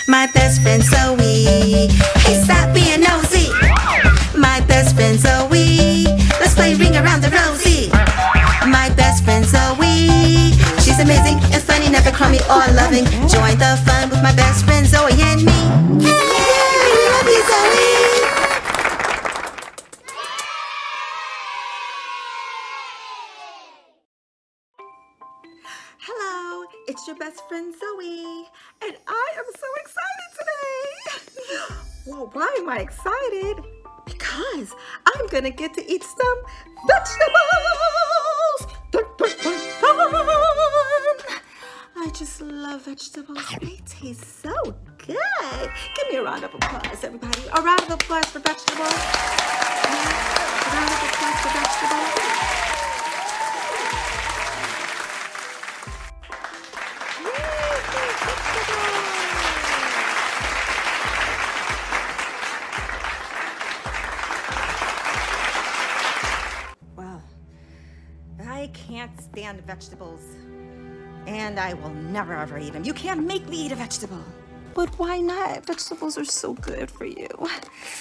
My best friend Zoe. Hey, stop being nosy. My best friend Zoe. Let's play Ring Around the Rosie. My best friend Zoe. She's amazing and funny, never crummy or loving. Join the fun with my best friend Zoe and me. Yay! Love you, Zoe. Hello, it's your best friend Zoe, and I am so excited today. Well, why am I excited? Because I'm gonna get to eat some vegetables. Dun, dun, dun, dun. I just love vegetables. They taste so good. Give me a round of applause, everybody. A round of applause for vegetables. A round of applause for vegetables. Well, I can't stand vegetables, and I will never ever eat them. You can't make me eat a vegetable. But why not? Vegetables are so good for you.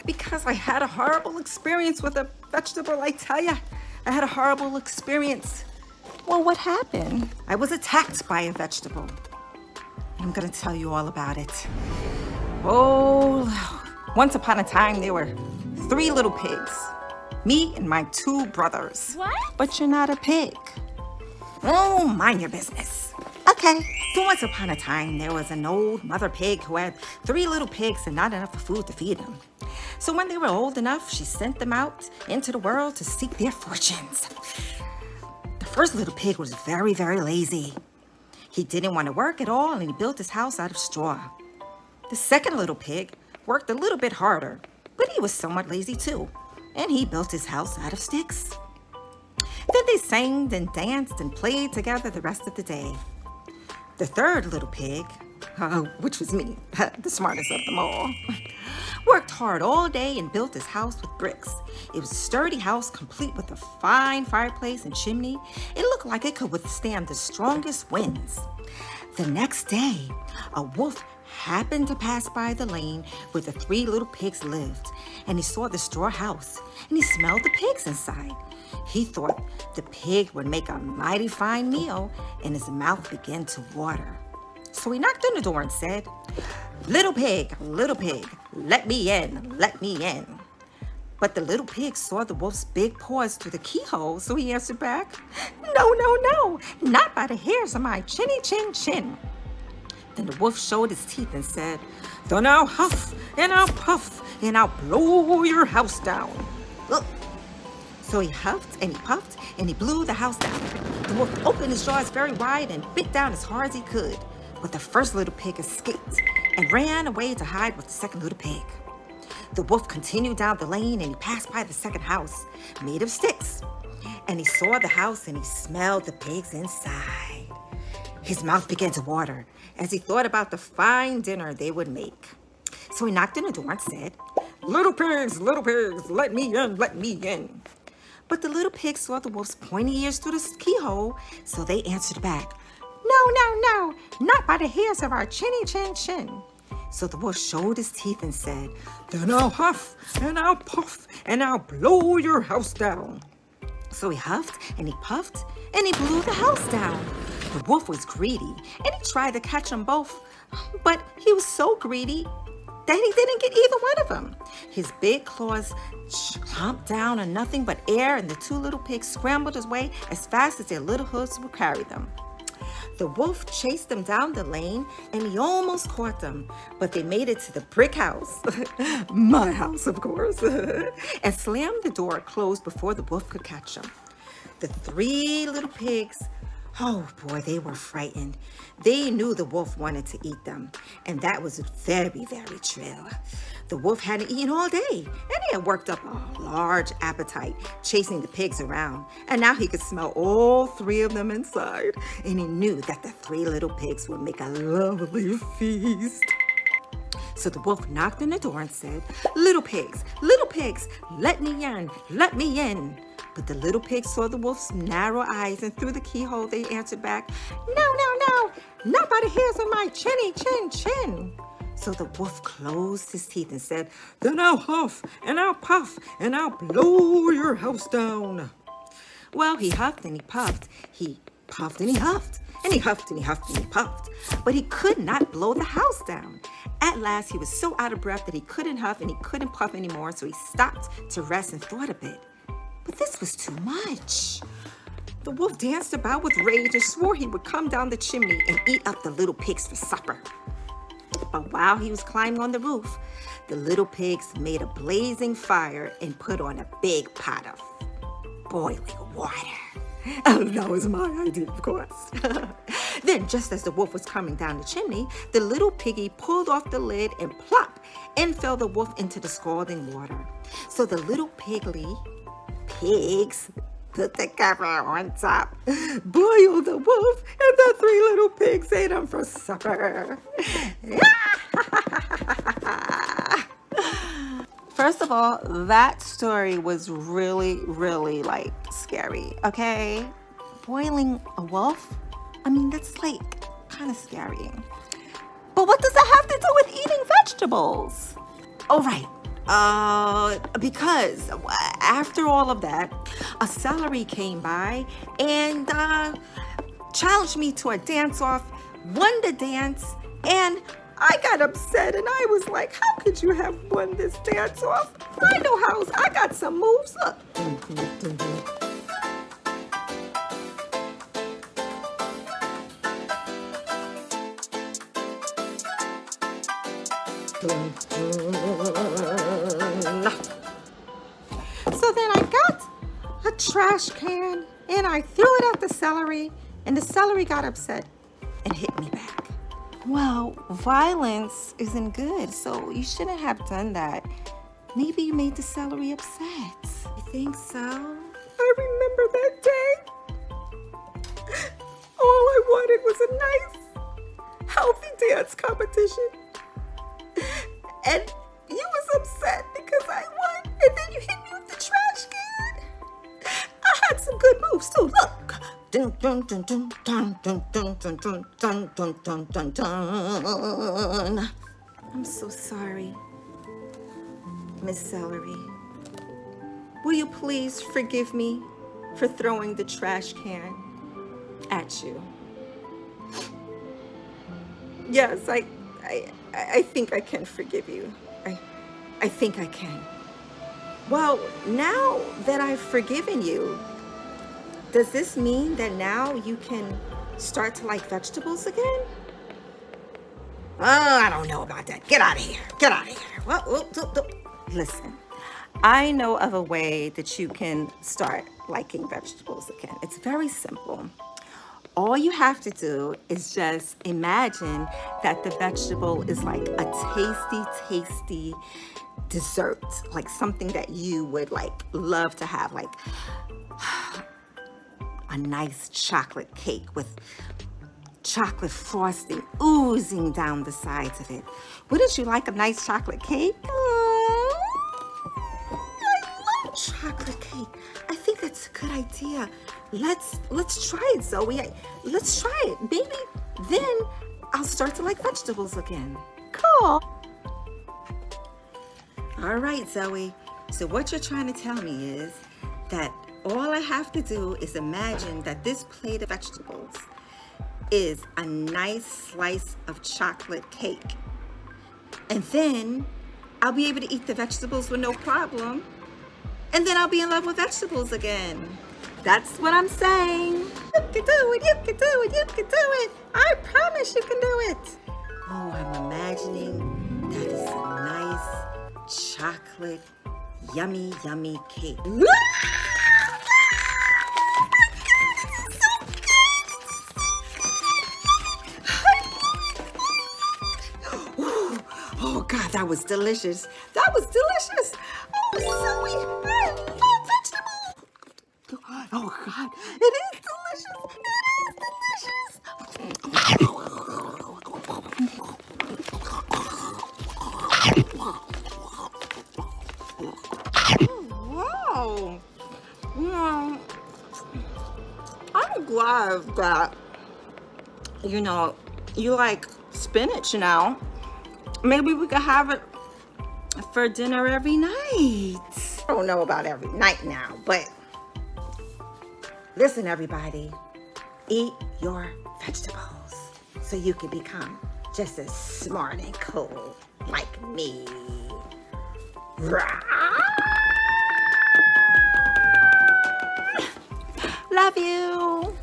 Because I had a horrible experience with a vegetable, I tell you. I had a horrible experience. Well, what happened? I was attacked by a vegetable. I'm gonna tell you all about it. Oh, once upon a time, there were 3 little pigs. Me and my 2 brothers. What? But you're not a pig. Oh, mind your business. Okay. So once upon a time, there was an old mother pig who had 3 little pigs and not enough food to feed them. So when they were old enough, she sent them out into the world to seek their fortunes. The first little pig was very, very lazy. He didn't want to work at all, and he built his house out of straw. The second little pig worked a little bit harder, but he was somewhat lazy too, and he built his house out of sticks. Then they sang and danced and played together the rest of the day. The third little pig, which was me, the smartest of them all, worked hard all day and built his house with bricks. It was a sturdy house complete with a fine fireplace and chimney. It looked like it could withstand the strongest winds. The next day, a wolf happened to pass by the lane where the 3 little pigs lived, and he saw the straw house, and he smelled the pigs inside. He thought the pig would make a mighty fine meal, and his mouth began to water. So he knocked on the door and said, little pig, let me in, let me in." But the little pig saw the wolf's big paws through the keyhole, so he answered back, "No, no, no, not by the hairs of my chinny chin chin." Then the wolf showed his teeth and said, "Then I'll huff and I'll puff and I'll blow your house down." Ugh. So he huffed and he puffed and he blew the house down. The wolf opened his jaws very wide and bit down as hard as he could. But the first little pig escaped and ran away to hide with the second little pig. The wolf continued down the lane and he passed by the second house, made of sticks. And he saw the house and he smelled the pigs inside. His mouth began to water as he thought about the fine dinner they would make. So he knocked on the door and said, little pigs, let me in, let me in." But the little pigs saw the wolf's pointy ears through the keyhole, so they answered back, "No, no, no, not by the hairs of our chinny chin chin." So the wolf showed his teeth and said, "Then I'll huff and I'll puff and I'll blow your house down." So he huffed and he puffed and he blew the house down. The wolf was greedy and he tried to catch them both, but he was so greedy that he didn't get either one of them. His big claws chomped down on nothing but air, and the 2 little pigs scrambled his way as fast as their little hooves would carry them. The wolf chased them down the lane, and he almost caught them, but they made it to the brick house, my house, of course, and slammed the door closed before the wolf could catch them. The 3 little pigs, oh boy, they were frightened. They knew the wolf wanted to eat them, and that was very, very true. The wolf hadn't eaten all day, and he had worked up a large appetite chasing the pigs around, and now he could smell all 3 of them inside, and he knew that the 3 little pigs would make a lovely feast. So the wolf knocked on the door and said, little pigs, let me in, let me in." But the little pigs saw the wolf's narrow eyes, and through the keyhole they answered back, "No, no, no, not by the hairs of my chinny chin chin." So the wolf closed his teeth and said, "Then I'll huff and I'll puff and I'll blow your house down." Well, he huffed and he puffed. He puffed and he huffed. And he huffed and he huffed and he puffed. But he could not blow the house down. At last, he was so out of breath that he couldn't huff and he couldn't puff anymore. So he stopped to rest and thought a bit. But this was too much. The wolf danced about with rage and swore he would come down the chimney and eat up the little pigs for supper. But while he was climbing on the roof, the little pigs made a blazing fire and put on a big pot of boiling water. Oh, that was my idea, of course. Then, just as the wolf was coming down the chimney, the little piggy pulled off the lid and plop, and fell the wolf into the scalding water. So the little pigs put the cover on top, boiled the wolf, and the 3 little pigs ate him for supper. First of all, that story was really, really, like, scary, okay? Boiling a wolf? I mean, that's, like, kind of scary. But what does that have to do with eating vegetables? Oh, right. Because after all of that, a celery came by and challenged me to a dance-off, won the dance, and I got upset and I was like, how could you have won this dance-off? I know how, I got some moves. Look. So then I got a trash can and I threw it at the celery, and the celery got upset and hit me back. Well, violence isn't good, so you shouldn't have done that. Maybe you made the celery upset. You think so? I remember that day. All I wanted was a nice, healthy dance competition. And you was upset because I won, and then you hit me with the trash can. I had some good moves too. Look. Dun, dun, dun, dun, dun, dun, dun, dun, dun, dun, dun, dun, dun, dun. I'm so sorry, Miss Celery. Will you please forgive me for throwing the trash can at you? Yes, I think I can forgive you. I think I can. Well, now that I've forgiven you, does this mean that now you can start to like vegetables again? Oh, I don't know about that. Get out of here. Get out of here. Well, listen, I know of a way that you can start liking vegetables again. It's very simple. All you have to do is just imagine that the vegetable is like a tasty, tasty dessert, like something that you would like love to have, like a nice chocolate cake with chocolate frosting oozing down the sides of it. Wouldn't you like a nice chocolate cake? I love chocolate cake. I think that's a good idea. Let's try it, Zoe. Let's try it. Maybe then I'll start to like vegetables again. Cool. All right, Zoe. So what you're trying to tell me is that all I have to do is imagine that this plate of vegetables is a nice slice of chocolate cake. And then I'll be able to eat the vegetables with no problem. And then I'll be in love with vegetables again. That's what I'm saying. You can do it, you can do it, you can do it. I promise you can do it. Oh, I'm imagining that is a nice chocolate, yummy, yummy cake. Oh God, that was delicious. That was delicious. Oh, Zoe, I love vegetables. Oh God, it is delicious. It is delicious. Wow. I'm glad that, you like spinach now. maybe we could have it for dinner every night. I don't know about every night now, but listen, everybody, eat your vegetables so you can become just as smart and cool like me. Love you.